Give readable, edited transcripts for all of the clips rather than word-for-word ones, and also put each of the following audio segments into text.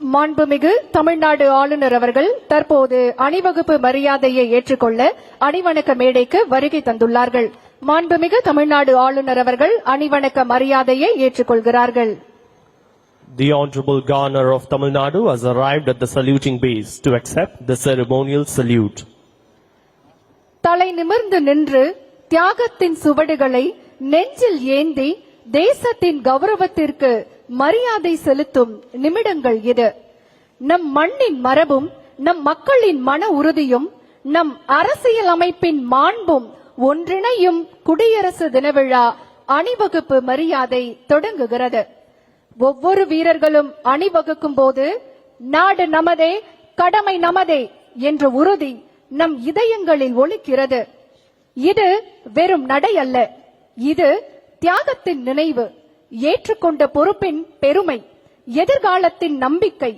மாண்புமிகு தமிழ்நாடு ஆளுநர் அவர்கள் தற்போது அணிவகுப்பு மரியாதையை ஏற்றுக்கொள்ள அணிவணக்க மேடைக்கு வருகை தந்துள்ளார்கள். மாண்புமிகு தமிழ்நாடு ஆளுநர் அவர்கள் அணிவணக்க மரியாதையை ஏற்றுக்கொள்கிறார்கள். The Honorable Governor of Tamil Nadu has arrived at the saluting base to accept the ceremonial salute. தலை நிமிர்ந்து நின்று தியாகத்தின் சுவடுகளை நெஞ்சில் ஏந்தி தேசத்தின் கௌரவத்திற்கு மரியாதை செலுத்தும் நிமிடங்கள் இது. நம் மண்ணின் மரபும் நம் மக்களின் மன உறுதியும் நம் அரசியல் அமைப்பின் மாண்பும் ஒன்றிணையும் குடியரசு தின விழா அணிவகுப்பு மரியாதை தொடங்குகிறது. ஒவ்வொரு வீரர்களும் அணிவகுக்கும் போது நாடு நமதே, கடமை நமதே என்ற உறுதி நம் இதயங்களில் ஒலிக்கிறது. இது வெறும் நடை அல்ல, இது தியாகத்தின் நினைவு, ஏற்றுக்கொண்ட பொறுப்பின் பெருமை, எதிர்காலத்தின் நம்பிக்கை.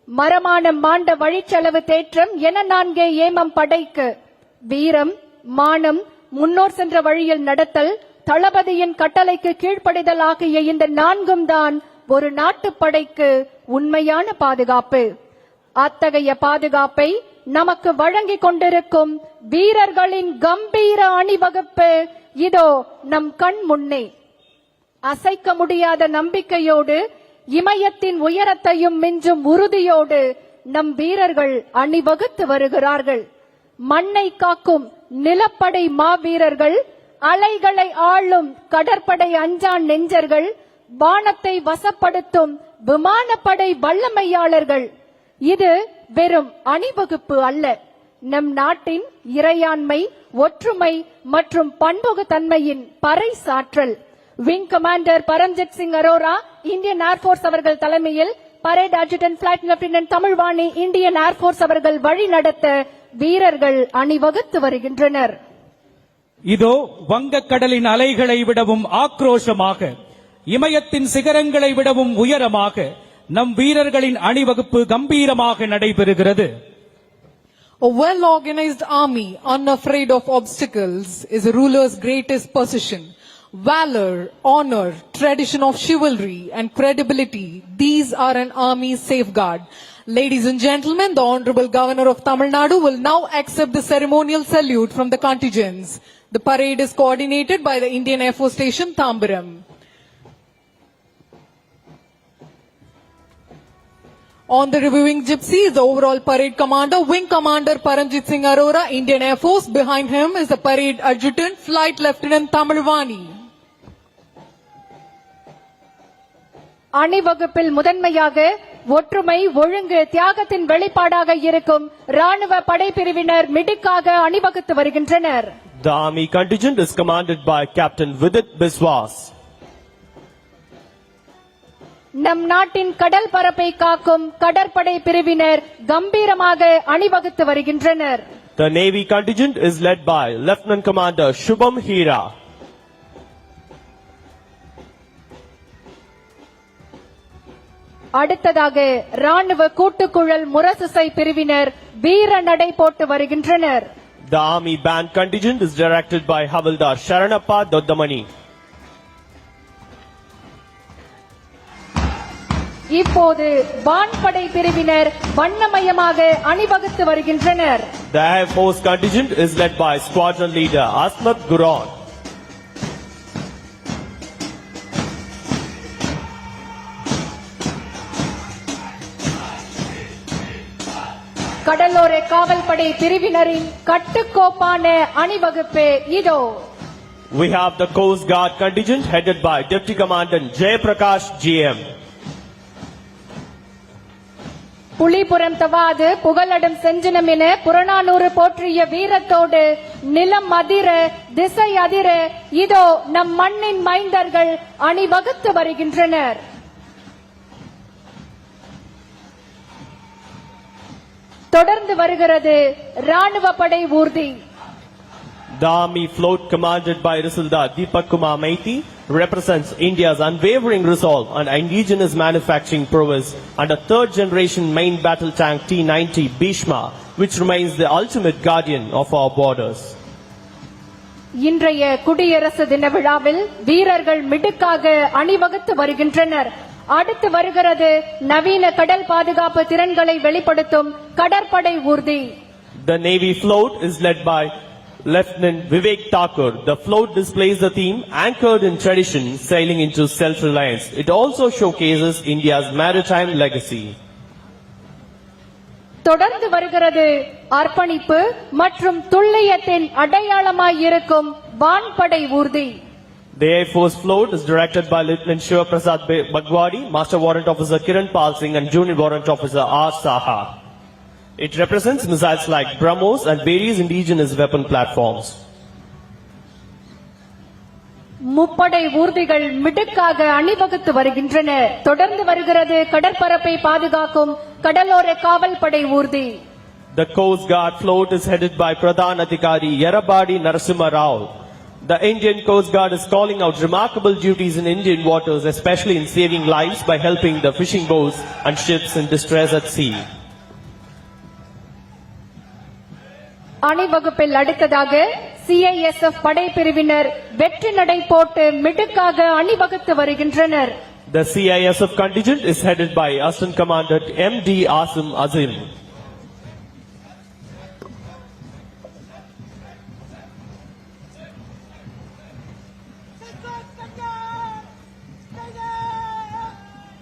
மரமானம் மாண்ட வழிச்செலவு தேற்றம் என நான்கே ஏமம் படைக்கு வீரம், மானம், முன்னோர் சென்ற வழியில் நடத்தல், தளபதியின் கட்டளைக்கு கீழ்ப்படிதல் ஆகிய இந்த நான்கும் தான் ஒரு நாட்டுப்படைக்கு உண்மையான பாதுகாப்பு. அத்தகைய பாதுகாப்பை நமக்கு வழங்கிக் கொண்டிருக்கும் வீரர்களின் கம்பீர அணிவகுப்பு இதோ நம் கண் முன்னே. அசைக்க முடியாத நம்பிக்கையோடு, இமயத்தின் உயரத்தையும் மிஞ்சும் உறுதியோடு நம் வீரர்கள் அணிவகுத்து வருகிறார்கள். மண்ணை காக்கும் நிலப்படை மாவீரர்கள், அலைகளை ஆளும் கடற்படை அஞ்சான் நெஞ்சர்கள், வானத்தை வசப்படுத்தும் விமானப்படை வல்லமையாளர்கள். இது வெறும் அணிவகுப்பு அல்ல, நம் நாட்டின் இறையாண்மை, ஒற்றுமை மற்றும் பன்முகத்தன்மையின் பறைசாற்றல். Wing commander Paramjit Singh Arora, Indian Air Force அவர்கள் தலைமையில் parade adjutant flight lieutenant Tamilvani, Indian Air Force அவர்கள் வழிநடத்த வீரர்கள் அணிவகுத்து வருகின்றனர். இதோ வங்கக்கடலின் அலைகளை விடவும் ஆக்ரோஷமாக, இமயத்தின் சிகரங்களை விடவும் உயரமாக நம் வீரர்களின் அணிவகுப்பு கம்பீரமாக நடைபெறுகிறது. A well-organized army, unafraid of obstacles, is a ruler's greatest possession. Valor, honor, tradition of chivalry and credibility, these are an army's safeguard. Ladies and gentlemen, the Honorable Governor of Tamil Nadu will now accept the ceremonial salute from the contingents. The parade is coordinated by the Indian Air Force Station, Tambaram. On the reviewing gypsy is the overall parade commander, Wing Commander Paramjit Singh Arora, Indian Air Force. Behind him is the parade adjutant, Flight Lieutenant Tamilvani. அணிவகுப்பில் முதன்மையாக ஒற்றுமை, ஒழுங்கு, தியாகத்தின் வெளிப்பாடாக இருக்கும் ராணுவ படைப்பிரிவினர் மிடுக்காக அணிவகுத்து வருகின்றனர். The army contingent is commanded by Captain Vidit Biswas. நம் நாட்டின் கடல் பரப்பை காக்கும் கடற்படை பிரிவினர் கம்பீரமாக அணிவகுத்து வருகின்றனர். The navy contingent is led by Lieutenant Commander Shubham Hira. அடுத்ததாக ராணுவ கூட்டுக்குழல் முரசுசை பிரிவினர் வீர நடை போட்டு வருகின்றனர். The army band contingent is directed by Havildar Sharanappa Doddamani. இப்போது வான்படை பிரிவினர் வண்ணமயமாக அணிவகுத்து வருகின்றனர். The Air Force contingent is led by Squadron Leader Asmat Guron. கடலோர காவல்படை பிரிவினரின் கட்டுக்கோப்பான அணிவகுப்பு இதோ. We have the Coast Guard contingent headed by Deputy Commandant Jayaprakash GM. Pulipuram தவாது புகலடம் செஞ்சனம் என புறநானூறு போற்றிய வீரத்தோடு நிலம் அதிர திசை அதிர இதோ நம் மண்ணின் மைந்தர்கள் அணிவகுத்து வருகின்றனர். தொடர்ந்து வருகிறது ராணுவ படை ஊர்தி. The army float commanded by Risaldar Deepak Kumar Maiti represents India's unwavering resolve and indigenous manufacturing prowess under third generation main battle tank T-90 Bhishma, which remains the ultimate guardian of our borders. இன்றைய குடியரசு தின விழாவில் வீரர்கள் மிடுக்காக அணிவகுத்து வருகின்றனர். அடுத்து வருகிறது நவீன கடல் பாதுகாப்பு திறன்களை வெளிப்படுத்தும் கடற்படை ஊர்தி. The Navy float is led by Lieutenant Vivek Thakur. The float displays the theme anchored in tradition, sailing into self-reliance. It also showcases India's maritime legacy. தொடர்ந்து வருகிறது அர்ப்பணிப்பு மற்றும் துல்லியத்தின் அடையாளமாய் இருக்கும் வான்படை ஊர்தி. The Air Force float is directed by Lieutenant Shiva Prasad Bagwadi, Master Warrant Officer Kiran Pal Singh and Junior Warrant Officer R. Saha. It represents missiles like BrahMos and various indigenous weapon platforms. முப்படை ஊர்திகள் மிடுக்காக அணிவகுத்து வருகின்றன. தொடர்ந்து வருகிறது கடற்பரப்பை பாதுகாக்கும் கடலோர காவல் படை ஊர்தி. The Coast Guard float is headed by Pradhan Adhikari Yerabadi Narasimha Rao. The Indian Coast Guard is calling out remarkable duties in Indian waters, especially in saving lives by helping the fishing boats and ships in distress at sea. அணிவகுப்பில் அடுத்ததாக CISF படைப்பிரிவினர் வெற்றி நடை போட்டு மிடுக்காக அணிவகுத்து வருகின்றனர். The CISF contingent is headed by Assistant Commandant M.D. Asim Azim.